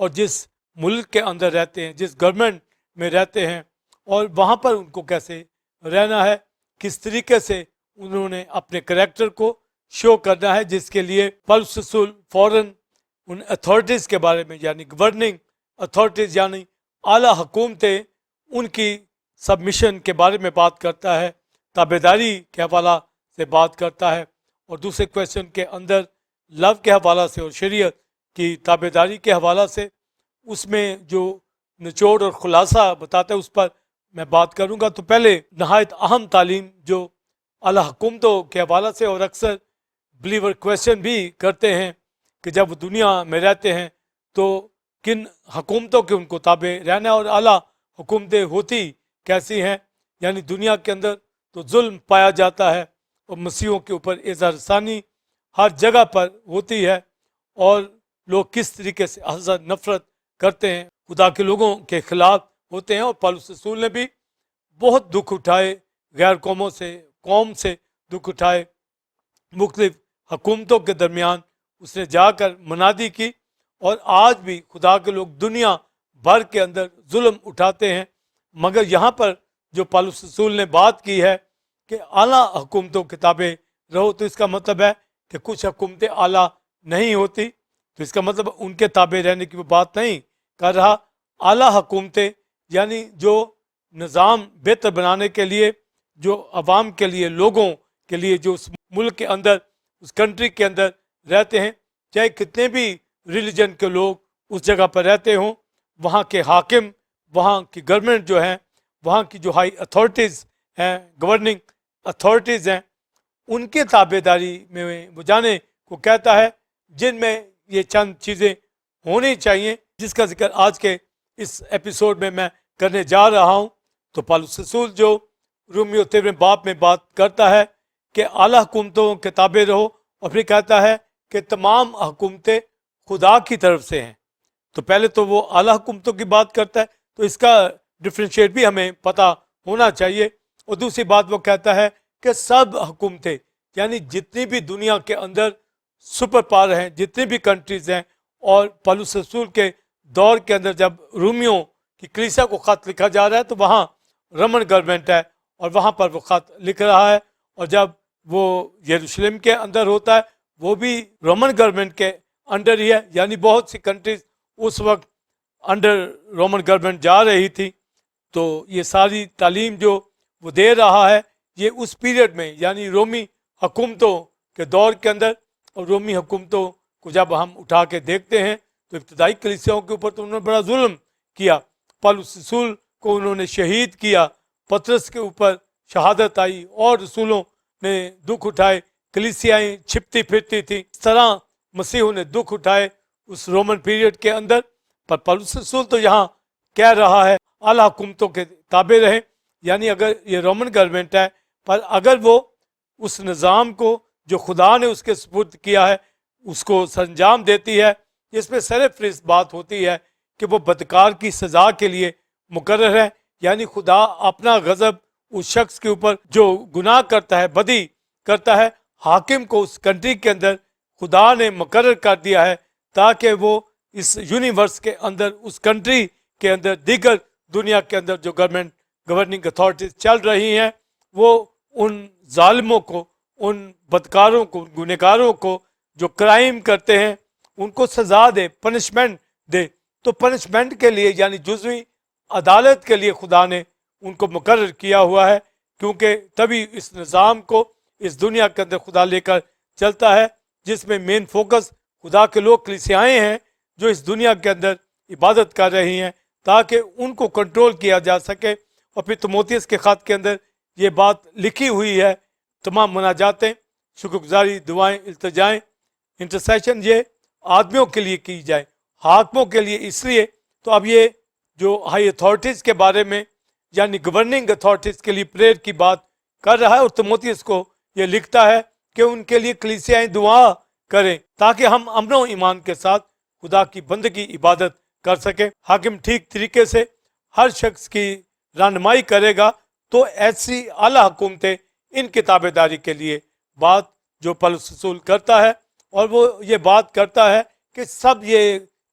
اور جس ملک کے اندر رہتے ہیں، جس گورنمنٹ میں رہتے ہیں، اور وہاں پر ان کو کیسے رہنا ہے، کس طریقے سے انہوں نے اپنے کریکٹر کو شو کرنا ہے، جس کے لیے پولس رسول فوراً ان اتھارٹیز کے بارے میں، یعنی گورننگ اتھارٹیز یعنی اعلیٰ حکومتیں، ان کی سبمیشن کے بارے میں بات کرتا ہے، تابعداری کے حوالہ سے بات کرتا ہے، اور دوسرے کویشچن کے اندر لو کے حوالہ سے اور شریعت کی تابعداری کے حوالہ سے اس میں جو نچوڑ اور خلاصہ بتاتا ہے اس پر میں بات کروں گا۔ تو پہلے نہایت اہم تعلیم جو اعلیٰ حکومتوں کے حوالہ سے، اور اکثر بلیور کویشچن بھی کرتے ہیں کہ جب وہ دنیا میں رہتے ہیں تو کن حکومتوں کے ان کو تابع رہنا ہے، اور اعلیٰ حکومتیں ہوتی کیسی ہیں، یعنی دنیا کے اندر تو ظلم پایا جاتا ہے اور مسیحوں کے اوپر اظہار ثانی ہر جگہ پر ہوتی ہے، اور لوگ کس طریقے سے حسد نفرت کرتے ہیں، خدا کے لوگوں کے خلاف ہوتے ہیں۔ اور پولس رسول نے بھی بہت دکھ اٹھائے، غیر قوموں سے، قوم سے دکھ اٹھائے، مختلف حکومتوں کے درمیان اس نے جا کر منادی کی، اور آج بھی خدا کے لوگ دنیا بھر کے اندر ظلم اٹھاتے ہیں، مگر یہاں پر جو پولس رسول نے بات کی ہے کہ اعلیٰ حکومتوں کے تابع رہو، تو اس کا مطلب ہے کہ کچھ حکومتیں اعلیٰ نہیں ہوتی، تو اس کا مطلب ان کے تابع رہنے کی وہ بات نہیں کر رہا۔ اعلیٰ حکومتیں یعنی جو نظام بہتر بنانے کے لیے، جو عوام کے لیے، لوگوں کے لیے، جو اس ملک کے اندر، اس کنٹری کے اندر رہتے ہیں، چاہے کتنے بھی ریلیجن کے لوگ اس جگہ پر رہتے ہوں، وہاں کے حاکم، وہاں کی گورنمنٹ جو ہیں، وہاں کی جو ہائی اتھارٹیز ہیں، گورننگ اتھارٹیز ہیں، ان کے تابع داری میں وہ جانے کو کہتا ہے، جن میں یہ چند چیزیں ہونی چاہیے، جس کا ذکر آج کے اس ایپیسوڈ میں کرنے جا رہا ہوں۔ تو پولس رسول جو رومیو 13 باب میں بات کرتا ہے کہ اعلیٰ حکومتوں کے تابع رہو، اور پھر کہتا ہے کہ تمام حکومتیں خدا کی طرف سے ہیں، تو پہلے تو وہ اعلیٰ حکومتوں کی بات کرتا ہے، تو اس کا ڈفرینشیٹ بھی ہمیں پتہ ہونا چاہیے۔ اور دوسری بات وہ کہتا ہے کہ سب حکومتیں، یعنی جتنی بھی دنیا کے اندر سپر پاور ہیں، جتنی بھی کنٹریز ہیں، اور پولس رسول کے دور کے اندر جب رومیوں کی کلیسا کو خط لکھا جا رہا ہے تو وہاں رومن گورنمنٹ ہے، اور وہاں پر وہ خط لکھ رہا ہے، اور جب وہ یروشلم کے اندر ہوتا ہے وہ بھی رومن گورنمنٹ کے انڈر ہی ہے، یعنی بہت سی کنٹریز اس وقت انڈر رومن گورنمنٹ جا رہی تھی۔ تو یہ ساری تعلیم جو وہ دے رہا ہے یہ اس پیریڈ میں، یعنی رومی حکومتوں کے دور کے اندر، اور رومی حکومتوں کو جب ہم اٹھا کے دیکھتے ہیں تو ابتدائی کلیسیاؤں کے اوپر تو انہوں نے بڑا ظلم کیا، پولس رسول کو انہوں نے شہید کیا، پطرس کے اوپر شہادت آئی، اور رسولوں نے دکھ اٹھائے، کلیسیائیں چھپتی پھرتی تھیں، اس طرح مسیحوں نے دکھ اٹھائے اس رومن پیریڈ کے اندر۔ پر پولس رسول تو یہاں کہہ رہا ہے اعلیٰ حکومتوں کے تابع رہیں، یعنی اگر یہ رومن گورنمنٹ ہے، پر اگر وہ اس نظام کو جو خدا نے اس کے سپرد کیا ہے اس کو سر انجام دیتی ہے، اس میں سر فہرست بات ہوتی ہے کہ وہ بدکار کی سزا کے لیے مقرر ہے، یعنی خدا اپنا غضب اس شخص کے اوپر جو گناہ کرتا ہے، بدی کرتا ہے، حاکم کو اس کنٹری کے اندر خدا نے مقرر کر دیا ہے تاکہ وہ اس یونیورس کے اندر، اس کنٹری کے اندر، دیگر دنیا کے اندر جو گورننگ اتھارٹیز چل رہی ہیں، وہ ان ظالموں کو، ان بدکاروں کو، گنہگاروں کو جو کرائم کرتے ہیں ان کو سزا دے، پنشمنٹ دے۔ تو پنشمنٹ کے لیے یعنی جزوی عدالت کے لیے خدا نے ان کو مقرر کیا ہوا ہے، کیونکہ تبھی اس نظام کو اس دنیا کے اندر خدا لے کر چلتا ہے، جس میں مین فوکس خدا کے لوگ کلیسیائیں ہیں جو اس دنیا کے اندر عبادت کر رہی ہیں، تاکہ ان کو کنٹرول کیا جا سکے۔ اور پھر تیموتھیوس کے خط کے اندر یہ بات لکھی ہوئی ہے، تمام مناجاتیں، شکر گزاری، دعائیں، التجائیں، انٹرسیشن یہ آدمیوں کے لیے کی جائے، حاکموں کے لیے اس لیے۔ تو اب یہ جو ہائی اتھارٹیز کے بارے میں یعنی گورننگ اتھارٹیز کے لیے پریئر کی بات کر رہا ہے، اور تیموتھیوس کو یہ لکھتا ہے کہ ان کے لیے کلیسیائیں دعا کریں تاکہ ہم امن و ایمان کے ساتھ خدا کی بندگی عبادت کر سکیں۔ حاکم ٹھیک طریقے سے ہر شخص کی رہنمائی کرے گا تو ایسی اعلیٰ حکومتیں ان کی تابع داری کے لیے بات جو پولس رسول کرتا ہے، اور وہ یہ بات کرتا ہے کہ سب یہ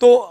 تو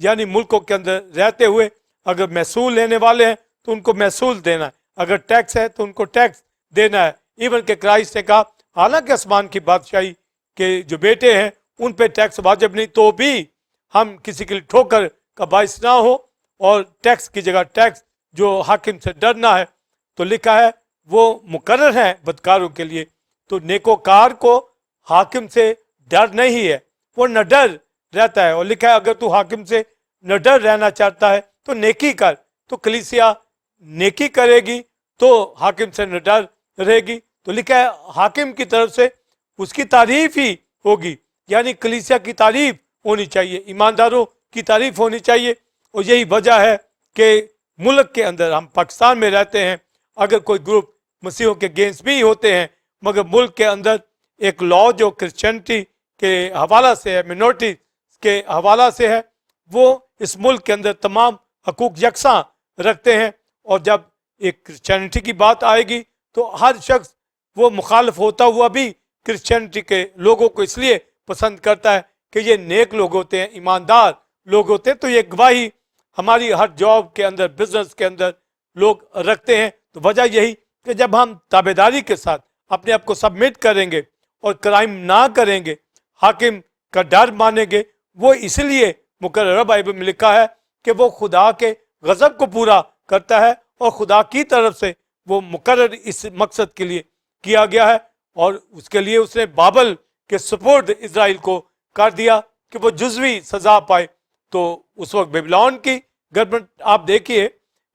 یعنی ملکوں کے اندر رہتے ہوئے اگر محصول لینے والے ہیں تو ان کو محصول دینا ہے، اگر ٹیکس ہے تو ان کو ٹیکس دینا ہے۔ ایون کہ کرائسٹ نے کہا حالانکہ آسمان کی بادشاہی کے جو بیٹے ہیں ان پہ ٹیکس واجب نہیں، تو بھی ہم کسی کے لیے ٹھوکر کا باعث نہ ہو، اور ٹیکس کی جگہ ٹیکس جو حاکم سے ڈرنا ہے، تو لکھا ہے وہ مقرر ہیں بدکاروں کے لیے۔ تو نیکوکار کو حاکم سے ڈر نہیں ہے، وہ نہ ڈر رہتا ہے، اور لکھا ہے اگر تو حاکم سے نہ ڈر رہنا چاہتا ہے تو نیکی کر۔ تو کلیسیا نیکی کرے گی تو حاکم سے نہ ڈر رہے گی۔ تو لکھا ہے حاکم کی طرف سے اس کی تعریف ہی ہوگی، یعنی کلیسیا کی تعریف ہونی چاہیے، ایمانداروں کی تعریف ہونی چاہیے۔ اور یہی وجہ ہے کہ ملک کے اندر، ہم پاکستان میں رہتے ہیں، اگر کوئی گروپ مسیحوں کے اگینسٹ بھی ہوتے ہیں، مگر ملک کے اندر ایک لا جو کرسچینٹی کے حوالہ سے ہے، منورٹی کے حوالہ سے ہے، وہ اس ملک کے اندر تمام حقوق یکساں رکھتے ہیں۔ اور جب ایک کرسچینٹی کی بات آئے گی تو ہر شخص وہ مخالف ہوتا ہوا بھی کرسچینٹی کے لوگوں کو اس لیے پسند کرتا ہے کہ یہ نیک لوگ ہوتے ہیں، ایماندار لوگ ہوتے ہیں۔ تو یہ گواہی ہماری ہر جاب کے اندر، بزنس کے اندر لوگ رکھتے ہیں۔ تو وجہ یہی کہ جب ہم تابعداری کے ساتھ اپنے آپ کو سبمٹ کریں گے اور کرائم نہ کریں گے، حاکم کا ڈر مانیں گے، وہ اس لیے مقررہ بائبل میں لکھا ہے کہ وہ خدا کے غضب کو پورا کرتا ہے، اور خدا کی طرف سے وہ مقرر اس مقصد کے لیے کیا گیا ہے، اور اس کے لیے اس نے بابل کے سپرد اسرائیل کو کر دیا کہ وہ جزوی سزا پائے۔ تو اس وقت بیبلون کی گورنمنٹ آپ دیکھیے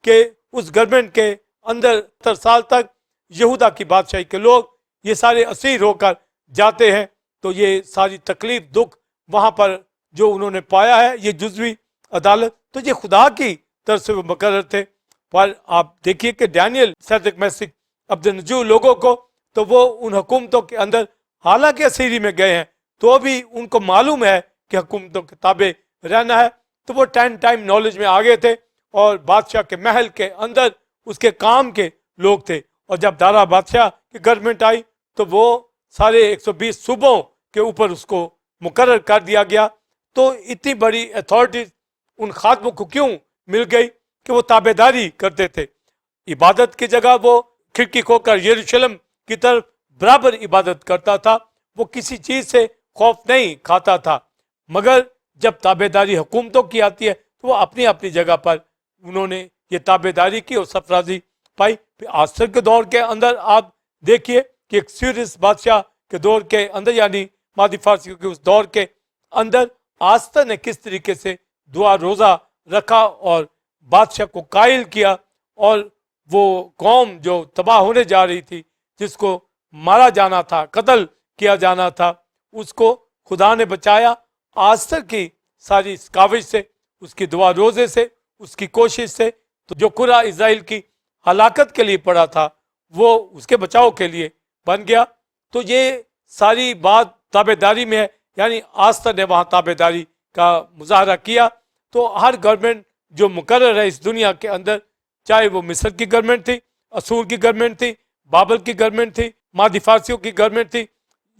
کہ اس گورنمنٹ کے اندر 70 سال تک یہودا کی بادشاہی کے لوگ یہ سارے اسیر ہو کر جاتے ہیں۔ تو یہ ساری تکلیف دکھ وہاں پر جو انہوں نے پایا ہے، یہ جزوی عدالت، تو یہ خدا کی طرف سے وہ مقرر تھے۔ پر آپ دیکھیے کہ ڈینیل، سیڈرک میشک عبدالنجو لوگوں کو، تو وہ ان حکومتوں کے اندر حالانکہ اسیری میں گئے ہیں تو بھی ان کو معلوم ہے کہ حکومتوں کے تابع رہنا ہے، تو وہ 10 ٹائم نالج میں آگے تھے، اور بادشاہ کے محل کے اندر اس کے کام کے لوگ تھے۔ اور جب دارا بادشاہ کی گورنمنٹ آئی تو وہ سارے 120 صوبوں کے اوپر اس کو مقرر کر دیا گیا۔ تو اتنی بڑی اتھارٹی ان خادموں کو کیوں مل گئی کہ وہ تابع داری کرتے تھے؟ عبادت کی جگہ وہ کھڑکی کھول کر یروشلم کی طرف برابر عبادت کرتا تھا، وہ کسی چیز سے خوف نہیں کھاتا تھا۔ مگر جب تابع داری حکومتوں کی آتی ہے تو وہ اپنی اپنی جگہ پر انہوں نے یہ تابع داری کی اور سرفرازی پائی۔ پھر آسر کے دور کے اندر آپ دیکھیے کہ ایک سیریس بادشاہ کے دور کے اندر، یعنی مادی فارسیوں کے اس دور کے اندر، آستر نے کس طریقے سے دعا روزہ رکھا اور بادشاہ کو قائل کیا، اور وہ قوم جو تباہ ہونے جا رہی تھی، جس کو مارا جانا تھا، قتل کیا جانا تھا، اس کو خدا نے بچایا آستر کی ساری کاوش سے، اس کی دعا روزے سے، اس کی کوشش سے۔ تو جو قرہ اسرائیل کی ہلاکت کے لیے پڑا تھا وہ اس کے بچاؤ کے لیے بن گیا۔ تو یہ ساری بات تابع داری میں ہے، یعنی آستر نے وہاں تابع داری کا مظاہرہ کیا۔ تو ہر گورنمنٹ جو مقرر ہے اس دنیا کے اندر، چاہے وہ مصر کی گورنمنٹ تھی، اسور کی گورنمنٹ تھی، بابل کی گورنمنٹ تھی، مادی فارسیوں کی گورنمنٹ تھی،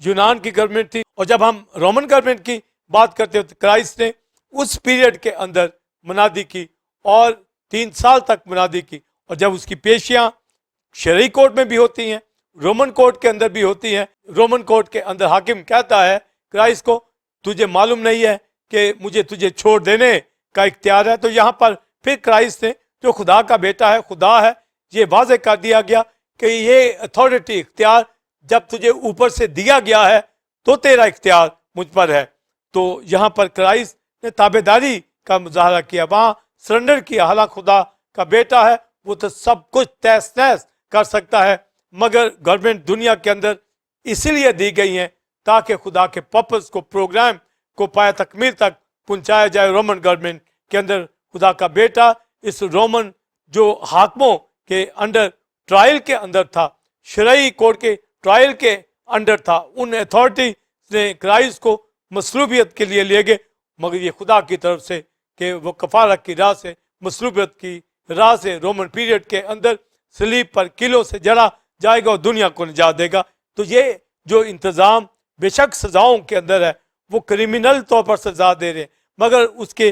یونان کی گورنمنٹ تھی، اور جب ہم رومن گورنمنٹ کی بات کرتے ہیں تو کرائسٹ نے اس پیریڈ کے اندر منادی کی اور 3 سال تک منادی کی۔ اور جب اس کی پیشیاں شرعی کورٹ میں بھی ہوتی ہیں، رومن کورٹ کے اندر بھی ہوتی ہیں، رومن کورٹ کے اندر حاکم کہتا ہے کرائسٹ کو تجھے معلوم نہیں ہے کہ مجھے تجھے چھوڑ دینے کا اختیار ہے۔ تو یہاں پر پھر کرائسٹ نے جو خدا کا بیٹا ہے، خدا ہے، یہ واضح کر دیا گیا کہ یہ اتھارٹی، اختیار جب تجھے اوپر سے دیا گیا ہے تو تیرا اختیار مجھ پر ہے۔ تو یہاں پر کرائسٹ نے تابع داری کا مظاہرہ کیا، وہاں سرنڈر کیا۔ حالانکہ خدا کا بیٹا ہے، وہ تو سب کچھ تہس نہس کر سکتا ہے، مگر گورنمنٹ دنیا کے اندر اسی لیے دی گئی ہیں تاکہ خدا کے پرپس کو، پروگرام کو پایہ تکمیل تک پہنچایا جائے۔ رومن گورنمنٹ کے اندر خدا کا بیٹا اس رومن جو حاکموں کے انڈر ٹرائل کے اندر تھا، شرعی کورٹ کے ٹرائل کے انڈر تھا، ان اتھارٹی نے کرائسٹ کو مصلوبیت کے لیے لے گئے، مگر یہ خدا کی طرف سے کہ وہ کفارت کی راہ سے، مصلوبیت کی راہ سے رومن پیریڈ کے اندر صلیب پر کیلوں سے جڑا جائے گا اور دنیا کو نجات دے گا۔ تو یہ جو انتظام بے شک سزاؤں کے اندر ہے، وہ کریمنل طور پر سزا دے رہے ہیں، مگر اس کے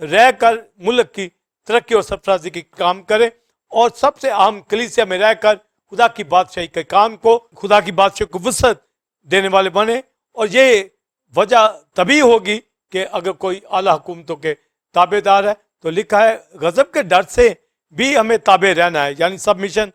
رہ کر ملک کی ترقی اور سرفرازی کی کام کریں، اور سب سے اہم کلیسیا میں رہ کر خدا کی بادشاہی کے کام کو، خدا کی بادشاہی کو وسعت دینے والے بنے۔ اور یہ وجہ تبھی ہوگی کہ اگر کوئی اعلیٰ حکومتوں کے تابع دار ہے، تو لکھا ہے غضب کے ڈر سے بھی ہمیں تابع رہنا ہے، یعنی سبمیشن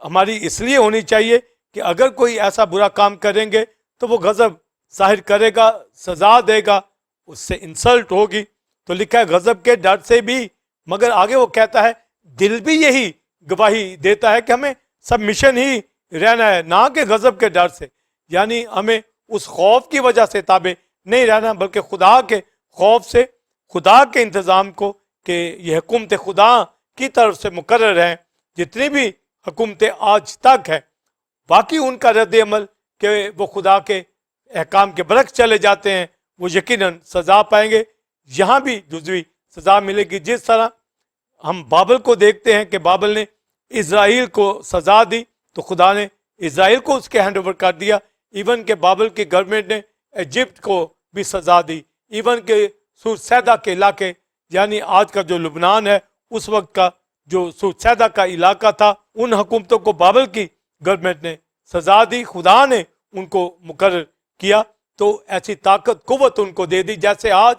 ہماری اس لیے ہونی چاہیے کہ اگر کوئی ایسا برا کام کریں گے تو وہ غضب ظاہر کرے گا، سزا دے گا، اس سے انسلٹ ہوگی۔ تو لکھا ہے غضب کے ڈر سے بھی، مگر آگے وہ کہتا ہے دل بھی یہی گواہی دیتا ہے کہ ہمیں سبمیشن ہی رہنا ہے، نہ کہ غضب کے ڈر سے، یعنی ہمیں اس خوف کی وجہ سے تابع نہیں رہنا، بلکہ خدا کے خوف سے، خدا کے انتظام کو، کہ یہ حکومت خدا کی طرف سے مقرر ہیں۔ جتنی بھی حکومتیں آج تک ہیں، باقی ان کا رد عمل کہ وہ خدا کے احکام کے برعکس چلے جاتے ہیں، وہ یقیناً سزا پائیں گے۔ یہاں بھی جزوی سزا ملے گی، جس طرح ہم بابل کو دیکھتے ہیں کہ بابل نے اسرائیل کو سزا دی تو خدا نے اسرائیل کو اس کے ہینڈ اوور کر دیا۔ ایون کہ بابل کی گورنمنٹ نے ایجپٹ کو بھی سزا دی، ایون کہ سور سیدہ کے علاقے، یعنی آج کا جو لبنان ہے، اس وقت کا جو سور سیدہ کا علاقہ تھا، ان حکومتوں کو بابل کی گورنمنٹ نے سزا دی، خدا نے ان کو مقرر کیا۔ تو ایسی طاقت قوت ان کو دے دی، جیسے آج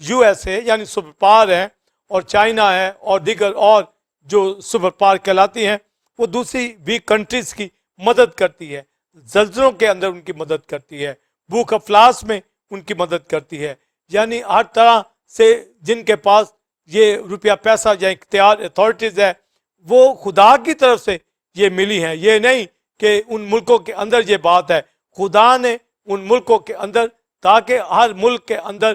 یو ایس اے یعنی سپر پاور ہے، اور چائنا ہے، اور دیگر اور جو سپر پاور کہلاتی ہیں، وہ دوسری بھی کنٹریز کی مدد کرتی ہے، زلزلوں کے اندر ان کی مدد کرتی ہے، بھوک افلاس میں ان کی مدد کرتی ہے، یعنی ہر طرح سے جن کے پاس یہ روپیہ پیسہ یا اختیار اتھارٹیز ہے، وہ خدا کی طرف سے یہ ملی ہیں۔ یہ نہیں کہ ان ملکوں کے اندر یہ بات ہے، خدا نے ان ملکوں کے اندر، تاکہ ہر ملک کے اندر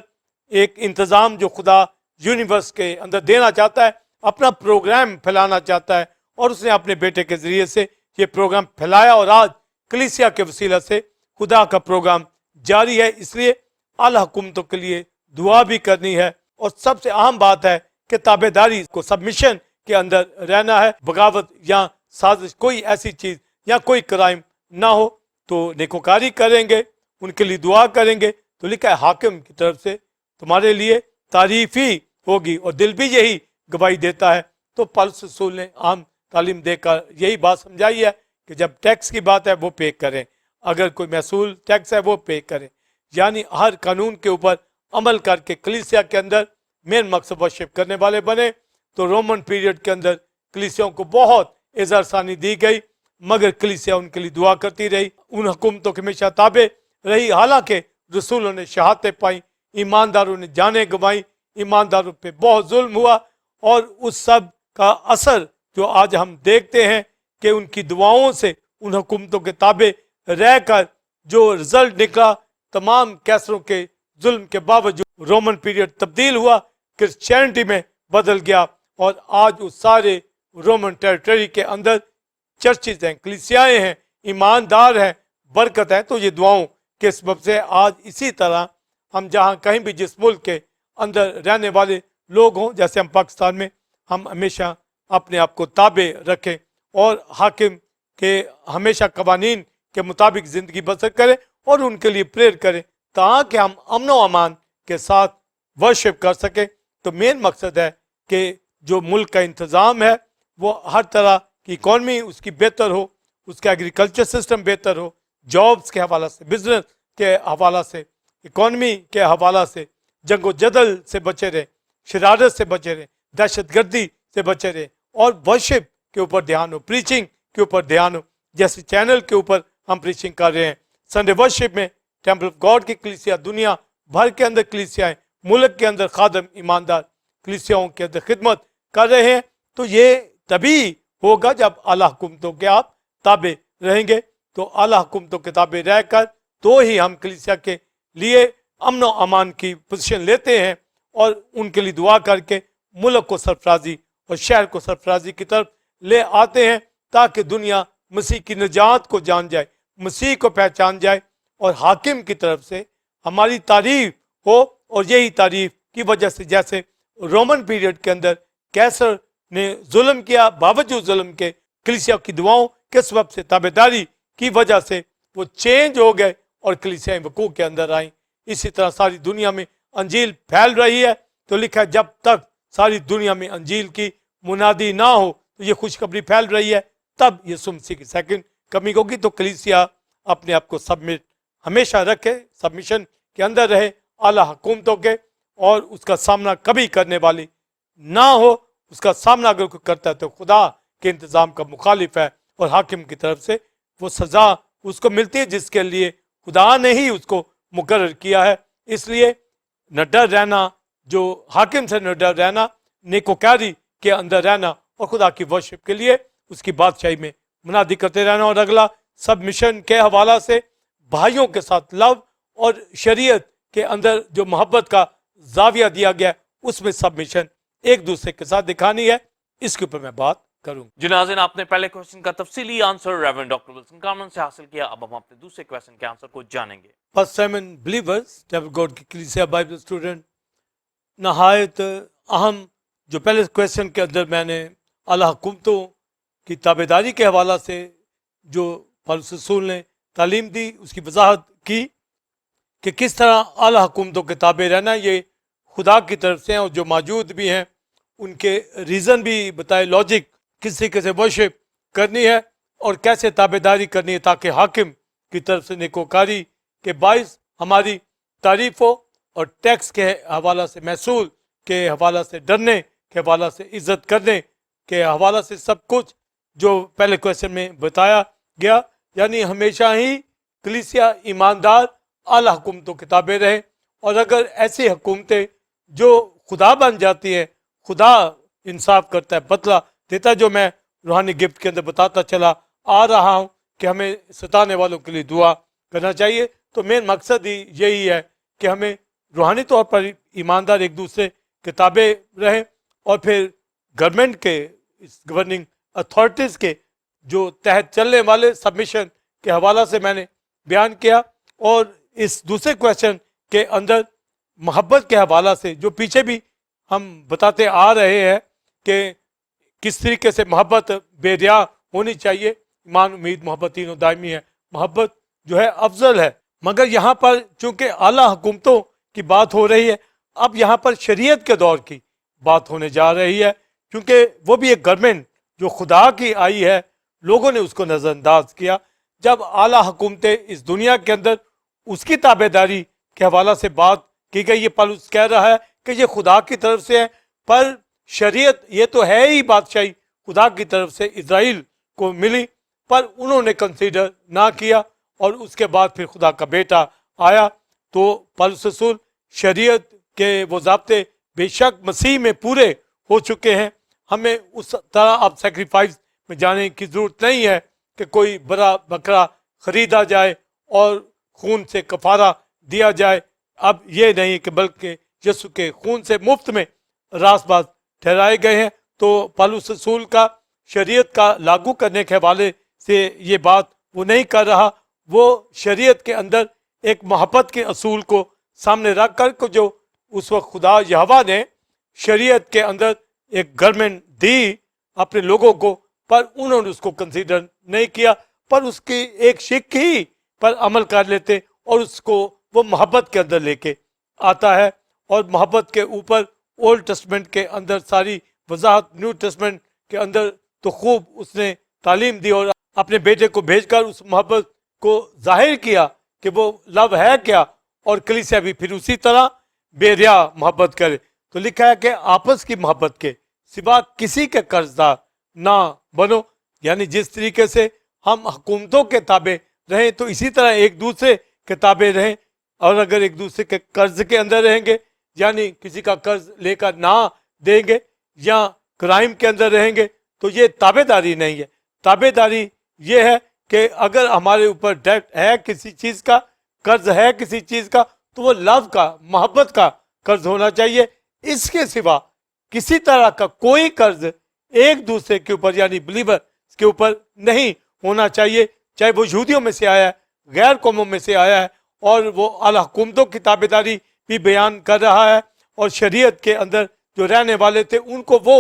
ایک انتظام جو خدا یونیورس کے اندر دینا چاہتا ہے، اپنا پروگرام پھیلانا چاہتا ہے، اور اس نے اپنے بیٹے کے ذریعے سے یہ پروگرام پھیلایا، اور آج کلیسیا کے وسیلہ سے خدا کا پروگرام جاری ہے۔ اس لیے اعلیٰ حکومتوں کے لیے دعا بھی کرنی ہے، اور سب سے اہم بات ہے کہ تابع داری کو، سبمیشن کے اندر رہنا ہے، بغاوت یا سازش، کوئی ایسی چیز یا کوئی کرائم نہ ہو۔ تو نیکوکاری کریں گے، ان کے لیے دعا کریں گے، تو لکھا ہے حاکم کی طرف سے تمہارے لیے تعریف ہی ہوگی، اور دل بھی یہی گواہی دیتا ہے۔ تو پولس رسول نے عام تعلیم دے کر یہی بات سمجھائی ہے کہ جب ٹیکس کی بات ہے وہ پے کریں، اگر کوئی محصول ٹیکس ہے وہ پے کریں، یعنی ہر قانون کے اوپر عمل کر کے کلیسیا کے اندر مین مقصد ورشپ کرنے والے بنے۔ تو رومن پیریڈ کے اندر کلیسیوں کو بہت اظہار ثانی دی گئی، مگر کلیسیا ان کے لیے دعا کرتی رہی، ان حکومتوں کے ہمیشہ تابع رہی، حالانکہ رسولوں نے شہادتیں پائیں، ایمانداروں نے جانیں گنوائی، ایمانداروں پہ بہت ظلم ہوا، اور اس سب کا اثر جو آج ہم دیکھتے ہیں کہ ان کی دعاؤں سے، ان حکومتوں کے تابع رہ کر جو رزلٹ نکلا، تمام کیسروں کے ظلم کے باوجود رومن پیریڈ تبدیل ہوا، کرسچینٹی میں بدل گیا، اور آج اس سارے رومن ٹیریٹری کے اندر چرچز ہیں، کلیسیائیں ہیں، ایماندار ہیں، برکت ہے۔ تو یہ دعاؤں کے سبب سے آج اسی طرح ہم جہاں کہیں بھی جس ملک کے اندر رہنے والے لوگ ہوں، جیسے ہم پاکستان میں، ہم ہمیشہ اپنے آپ کو تابع رکھیں، اور حاکم کے ہمیشہ قوانین کے مطابق زندگی بسر کریں، اور ان کے لیے پریئر کریں، تاکہ ہم امن و امان کے ساتھ ورشپ کر سکیں۔ تو مین مقصد ہے کہ جو ملک کا انتظام ہے وہ ہر طرح کی اکانومی اس کی بہتر ہو، اس کا ایگریکلچر سسٹم بہتر ہو، جابس کے حوالہ سے، بزنس کے حوالہ سے، اکانومی کے حوالہ سے، جنگ و جدل سے بچے رہیں، شرارت سے بچے رہیں، دہشت گردی سے بچے رہیں، اور ورشپ کے اوپر دھیان ہو، پریچنگ کے اوپر دھیان ہو، جیسے چینل کے اوپر ہم پریچنگ کر رہے ہیں، سنڈے ورشپ میں ٹیمپل آف گاڈ کی کلیسیا، دنیا بھر کے اندر کلیسیائیں، ملک کے اندر خادم ایماندار کلیسیاؤں کے اندر خدمت کر رہے ہیں۔ تو یہ تبھی ہوگا جب اعلیٰ حکومتوں کے آپ تابع رہیں گے۔ تو اعلیٰ حکومتوں کے تابع رہ کر تو ہی ہم کلیسیا کے لیے امن و امان کی پوزیشن لیتے ہیں، اور ان کے لیے دعا کر کے ملک کو سرفرازی اور شہر کو سرفرازی کی طرف لے آتے ہیں، تاکہ دنیا مسیح کی نجات کو جان جائے، مسیح کو پہچان جائے، اور حاکم کی طرف سے ہماری تعریف ہو۔ اور یہی تعریف کی وجہ سے، جیسے رومن پیریڈ کے اندر کیسر نے ظلم کیا، باوجود ظلم کے کلیسیا کی دعاؤں کے سبب سے، تابع داری کی وجہ سے وہ چینج ہو گئے، اور کلیسیائیں وقوع کے اندر آئیں۔ اسی طرح ساری دنیا میں انجیل پھیل رہی ہے، تو لکھا ہے جب تک ساری دنیا میں انجیل کی منادی نہ ہو تو یہ خوشخبری پھیل رہی ہے، تب یسوع مسیح کی سیکنڈ کمی ہوگی۔ تو کلیسیا اپنے آپ کو سبمٹ ہمیشہ رکھے، سبمیشن کے اندر رہے اعلیٰ حکومتوں کے، اور اس کا سامنا کبھی کرنے والی نہ ہو۔ اس کا سامنا اگر کوئی کرتا ہے تو خدا کے انتظام کا مخالف ہے، اور حاکم کی طرف سے وہ سزا اس کو ملتی ہے جس کے لیے خدا نے ہی اس کو مقرر کیا ہے۔ اس لیے نہ ڈر رہنا، جو حاکم سے نہ ڈر رہنا، نیکوکاری کے اندر رہنا، اور خدا کی ورشپ کے لیے اس کی بادشاہی میں منادی کرتے رہنا۔ اور اگلا سب مشن کے حوالہ سے بھائیوں کے ساتھ لو اور شریعت کے اندر جو محبت کا زاویہ دیا گیا اس میں سب مشن ایک دوسرے کے ساتھ دکھانی ہے، اس کے اوپر میں بات کروں۔ جی ناظرین، آپ نے پہلے کوشچن کا تفصیلی آنسر ریورنڈ ڈاکٹر ولسن کامرن سے حاصل کیا، اب ہم اپنے دوسرے کوشچن کے آنسر کو جانیں گے۔ فرسٹ سیمن بلیورز ٹیبل گاڈ کی کلیسیا بائبل اسٹوڈنٹ، نہایت اہم جو پہلے کوشچن کے اندر میں نے اعلیٰ حکومتوں کی تابعداری کے حوالہ سے جو پولس رسول نے تعلیم دی، اس کی وضاحت کی کہ کس طرح اعلیٰ حکومتوں کے تابع رہنا یہ خدا کی طرف سے ہیں، اور جو موجود بھی ہیں ان کے ریزن بھی بتائے، لاجک کس طریقے سے ورشپ کرنی ہے اور کیسے تابعداری کرنی ہے تاکہ حاکم کی طرف سے نیکوکاری کے باعث ہماری تعریف ہو، اور ٹیکس کے حوالہ سے، محصول کے حوالہ سے، ڈرنے کے حوالہ سے، عزت کرنے کے حوالہ سے، سب کچھ جو پہلے کویسچن میں بتایا گیا، یعنی ہمیشہ ہی کلیسیا ایماندار اعلیٰ حکومتوں کے تابع رہے۔ اور اگر ایسی حکومتیں جو خدا بن جاتی ہیں، خدا انصاف کرتا ہے، بدلہ دیتا ہے، جو میں روحانی گفٹ کے اندر بتاتا چلا آ رہا ہوں کہ ہمیں ستانے والوں کے لیے دعا کرنا چاہیے، تو مین مقصد ہی یہی ہے کہ ہمیں روحانی طور پر ایماندار ایک دوسرے کے تابع رہیں، اور پھر گورنمنٹ کے، گورننگ اتھارٹیز کے جو تحت چلنے والے سبمیشن کے حوالہ سے میں نے بیان کیا، اور اس دوسرے کویسچن کے اندر محبت کے حوالہ سے جو پیچھے بھی ہم بتاتے آ رہے ہیں کہ کس طریقے سے محبت بے ریا ہونی چاہیے، ایمان امید محبت تینوں دائمی ہے، محبت جو ہے افضل ہے۔ مگر یہاں پر چونکہ اعلیٰ حکومتوں کی بات ہو رہی ہے، اب یہاں پر شریعت کے دور کی بات ہونے جا رہی ہے، کیونکہ وہ بھی ایک گورنمنٹ جو خدا کی آئی ہے، لوگوں نے اس کو نظر انداز کیا۔ جب اعلیٰ حکومتیں اس دنیا کے اندر اس کی تابع داری کے حوالہ سے بات کی گئی، یہ پولس کہہ رہا ہے کہ یہ خدا کی طرف سے ہے، پر شریعت یہ تو ہے ہی بادشاہی خدا کی طرف سے اسرائیل کو ملی، پر انہوں نے کنسیڈر نہ کیا، اور اس کے بعد پھر خدا کا بیٹا آیا۔ تو پولس رسول شریعت کے وہ ضابطے بے شک مسیح میں پورے ہو چکے ہیں، ہمیں اس طرح اب سیکریفائس میں جانے کی ضرورت نہیں ہے کہ کوئی بڑا بکرا خریدا جائے اور خون سے کفارہ دیا جائے۔ اب یہ نہیں کہ بلکہ یسوع کے خون سے مفت میں راست باز ٹھہرائے گئے ہیں۔ تو پولس رسول کا شریعت کا لاگو کرنے کے حوالے سے یہ بات وہ نہیں کر رہا، وہ شریعت کے اندر ایک محبت کے اصول کو سامنے رکھ کر جو اس وقت خدا یہوہ نے شریعت کے اندر ایک گورنمنٹ دی اپنے لوگوں کو، پر انہوں نے اس کو کنسیڈر نہیں کیا، پر اس کی ایک شک ہی پر عمل کر لیتے، اور اس کو وہ محبت کے اندر لے کے آتا ہے۔ اور محبت کے اوپر اولڈ ٹیسٹمنٹ کے اندر ساری وضاحت، نیو ٹیسٹمنٹ کے اندر تو خوب اس نے تعلیم دی، اور اپنے بیٹے کو بھیج کر اس محبت کو ظاہر کیا کہ وہ لو ہے کیا، اور کلیسیا بھی پھر اسی طرح بے ریا محبت کرے۔ تو لکھا ہے کہ آپس کی محبت کے سوا کسی کے قرض دار نہ بنو، یعنی جس طریقے سے ہم حکومتوں کے تابع رہیں تو اسی طرح ایک دوسرے کے تابع رہیں، اور اگر ایک دوسرے کے قرض کے اندر رہیں گے، یعنی کسی کا قرض لے کر نہ دیں گے، یا کرائم کے اندر رہیں گے، تو یہ تابع داری نہیں ہے۔ تابع داری یہ ہے کہ اگر ہمارے اوپر ڈیٹ ہے کسی چیز کا، قرض ہے کسی چیز کا، تو وہ لو کا، محبت کا قرض ہونا چاہیے۔ اس کے سوا کسی طرح کا کوئی قرض ایک دوسرے کے اوپر یعنی بلیور کے اوپر نہیں ہونا چاہیے، چاہے وہ یہودیوں میں سے آیا ہے، غیر قوموں میں سے آیا ہے، اور وہ اعلیٰ حکومتوں کی تابع داری بھی بیان کر رہا ہے، اور شریعت کے اندر جو رہنے والے تھے ان کو وہ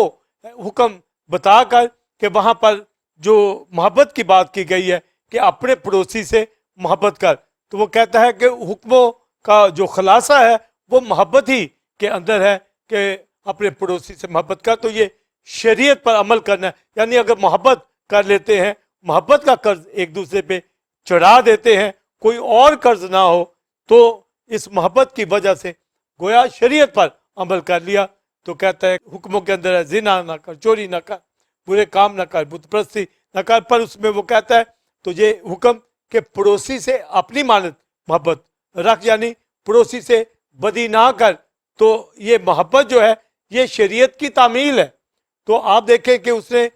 حکم بتا کر کہ وہاں پر جو محبت کی بات کی گئی ہے کہ اپنے پڑوسی سے محبت کر، تو وہ کہتا ہے کہ حکموں کا جو خلاصہ ہے وہ محبت ہی کے اندر ہے، کہ اپنے پڑوسی سے محبت کر، تو یہ شریعت پر عمل کرنا ہے. یعنی اگر محبت کر لیتے ہیں، محبت کا قرض ایک دوسرے پہ چڑھا دیتے ہیں، کوئی اور قرض نہ ہو، تو اس محبت کی وجہ سے گویا شریعت پر عمل کر لیا. تو کہتا ہے حکموں کے اندر ہے زنا نہ کر، چوری نہ کر، برے کام نہ کر، بت پرستی نہ کر، پر اس میں وہ کہتا ہے تو یہ حکم کہ پڑوسی سے اپنی مانند محبت رکھ، یعنی پڑوسی سے بدی نہ کر. تو یہ محبت جو ہے یہ شریعت کی تعمیل ہے. تو آپ دیکھیں کہ اس نے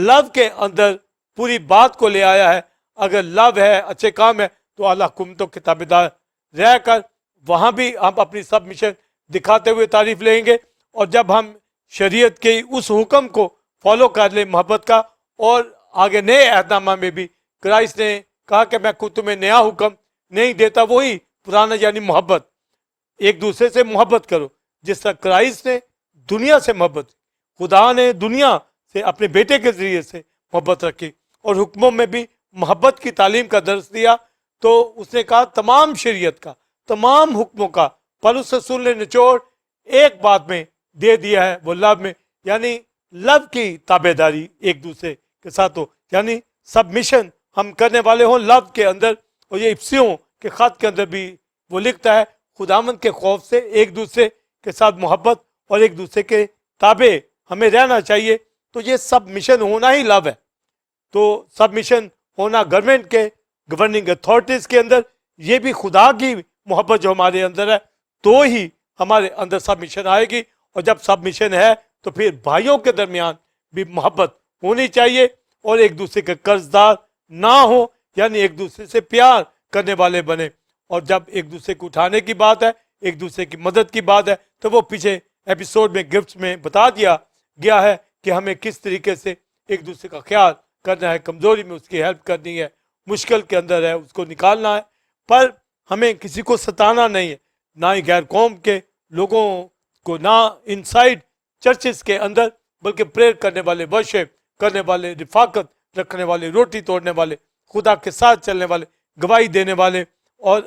لو کے اندر پوری بات کو لے آیا ہے. اگر لو ہے، اچھے کام ہے، تو اعلیٰ حکومتوں کے تابع دار رہ کر وہاں بھی ہم اپنی سبمیشن دکھاتے ہوئے تعریف لیں گے. اور جب ہم شریعت کے اس حکم کو فالو کر لیں محبت کا، اور آگے نئے عہد نامہ میں بھی کرائسٹ نے کہا کہ میں تمہیں نیا حکم نہیں دیتا، وہی پرانا، یعنی محبت. ایک دوسرے سے محبت کرو جس طرح کرائسٹ نے دنیا سے محبت، خدا نے دنیا سے اپنے بیٹے کے ذریعے سے محبت رکھی، اور حکموں میں بھی محبت کی تعلیم کا درس دیا. تو اس نے کہا تمام شریعت کا، تمام حکموں کا پولس رسول نے نچوڑ ایک بات میں دے دیا ہے، وہ لو میں، یعنی لو کی تابع داری ایک دوسرے کے ساتھ ہو، یعنی سبمیشن ہم کرنے والے ہوں لو کے اندر. اور یہ افسیوں کے خط کے اندر بھی وہ لکھتا ہے خداوند کے خوف سے ایک دوسرے کے ساتھ محبت اور ایک دوسرے کے تابع ہمیں رہنا چاہیے. تو یہ سبمیشن ہونا ہی لو ہے. تو سبمیشن ہونا گورنمنٹ کے، گورننگ اتھارٹیز کے اندر، یہ بھی خدا کی محبت جو ہمارے اندر ہے، تو ہی ہمارے اندر سبمیشن آئے گی. اور جب سبمیشن ہے تو پھر بھائیوں کے درمیان بھی محبت ہونی چاہیے، اور ایک دوسرے کے قرض دار نہ ہو، یعنی ایک دوسرے سے پیار کرنے والے بنے. اور جب ایک دوسرے کو اٹھانے کی بات ہے، ایک دوسرے کی مدد کی بات ہے، تو وہ پیچھے ایپیسوڈ میں گفٹس میں بتا دیا گیا ہے کہ ہمیں کس طریقے سے ایک دوسرے کا خیال کرنا ہے، کمزوری میں اس کی ہیلپ کرنی ہے، مشکل کے اندر ہے اس کو نکالنا ہے. پر ہمیں کسی کو ستانا نہیں ہے، نہ ہی غیر قوم کے لوگوں کو، نہ انسائڈ چرچز کے اندر، بلکہ پریئر کرنے والے، ورشپ کرنے والے، رفاقت رکھنے والے، روٹی توڑنے والے، خدا کے ساتھ چلنے والے، گواہی دینے والے. اور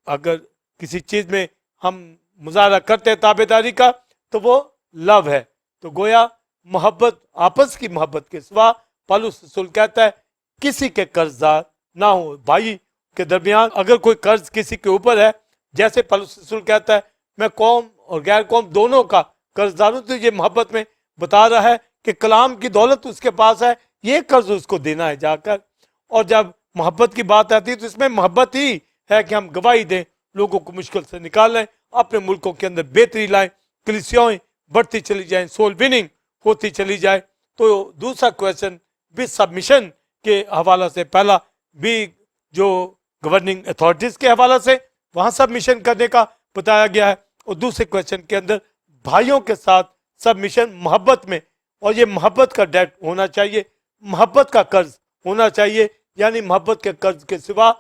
اگر کسی چیز میں ہم مظاہرہ کرتے ہیں تابع داری کا، تو وہ لو ہے. تو گویا محبت، آپس کی محبت کے سوا پولس رسول کہتا ہے کسی کے قرض دار نہ ہو. بھائی کے درمیان اگر کوئی قرض کسی کے اوپر ہے، جیسے پولس رسول کہتا ہے میں قوم اور غیر قوم دونوں کا قرض دار ہوں، تو یہ محبت میں بتا رہا ہے کہ کلام کی دولت اس کے پاس ہے، یہ قرض اس کو دینا ہے جا کر. اور جب محبت کی بات آتی ہے تو اس میں محبت ہی ہے کہ ہم گواہی دیں، لوگوں کو مشکل سے نکال لیں، اپنے ملکوں کے اندر بہتری لائیں، کلیسیاں بڑھتی چلی جائیں، سول وننگ ہوتی چلی جائے. تو دوسرا کویشچن بھی سبمیشن کے حوالہ سے، پہلا بھی جو گورننگ اتھارٹیز کے حوالہ سے وہاں سبمیشن کرنے کا بتایا گیا ہے، اور دوسرے کویشچن کے اندر بھائیوں کے ساتھ سبمیشن محبت میں. اور یہ محبت کا ڈیٹ ہونا چاہیے، محبت کا قرض ہونا چاہیے، یعنی محبت کے قرض کے سوا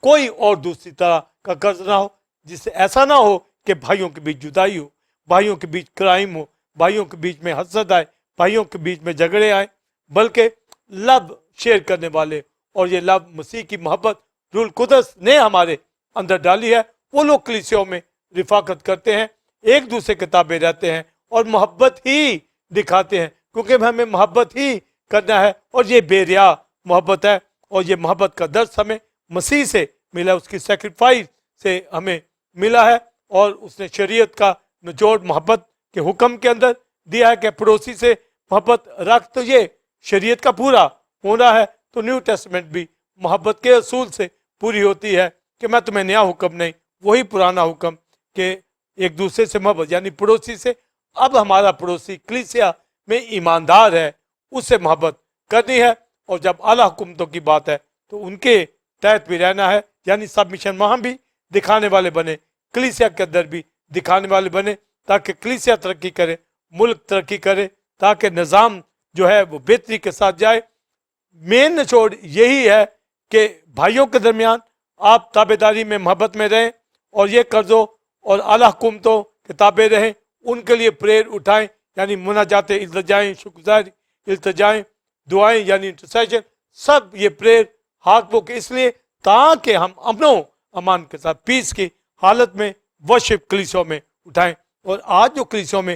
کوئی اور دوسری طرح کا قرض نہ ہو، جس سے ایسا نہ ہو کہ بھائیوں کے بیچ جدائی ہو، بھائیوں کے بیچ کرائم ہو، بھائیوں کے بیچ میں حسد آئے، بھائیوں کے بیچ میں جھگڑے آئے. بلکہ لب شیئر کرنے والے، اور یہ لب مسیح کی محبت روح القدس نے ہمارے اندر ڈالی ہے، وہ لوگ کلیسیوں میں رفاقت کرتے ہیں، ایک دوسرے کے تابع رہتے ہیں، اور محبت ہی دکھاتے ہیں، کیونکہ ہمیں محبت ہی کرنا ہے. اور یہ بے ریا محبت ہے، اور یہ محبت کا درس ہمیں مسیح سے ملا، اس کی سیکریفائس سے ہمیں ملا ہے. اور اس نے شریعت کا نچوڑ محبت کے حکم کے اندر دیا ہے کہ پڑوسی سے محبت رکھ. تو یہ شریعت کا پورا ہونا ہے. تو نیو ٹیسٹمنٹ بھی محبت کے اصول سے پوری ہوتی ہے کہ میں تمہیں نیا حکم نہیں، وہی پرانا حکم کہ ایک دوسرے سے محبت، یعنی پڑوسی سے. اب ہمارا پڑوسی کلیسیا میں ایماندار ہے، اس سے محبت کرنی ہے. اور جب اعلیٰ حکومتوں کی بات ہے تو ان کے تحت بھی رہنا ہے، یعنی سبمیشن وہاں بھی دکھانے والے بنے، کلیسیا کے اندر بھی دکھانے والے بنے، تاکہ کلیسیا ترقی کرے، ملک ترقی کرے، تاکہ نظام جو ہے وہ بہتری کے ساتھ جائے. مین نچوڑ یہی ہے کہ بھائیوں کے درمیان آپ تابع داری میں، محبت میں رہیں، اور یہ قرضوں اور اعلیٰ حکومتوں کے تابع رہیں، ان کے لیے پریئر اٹھائیں، یعنی مناجات، التجائیں، شکرگزاری، التجائیں، دعائیں، یعنی انٹرسیشن، سب یہ پریئر ہاتھ کے اس لیے تاکہ ہم امن و امان کے ساتھ پیس کی حالت میں ورشپ کلیسیوں میں اٹھائیں. اور آج جو کلیسیوں میں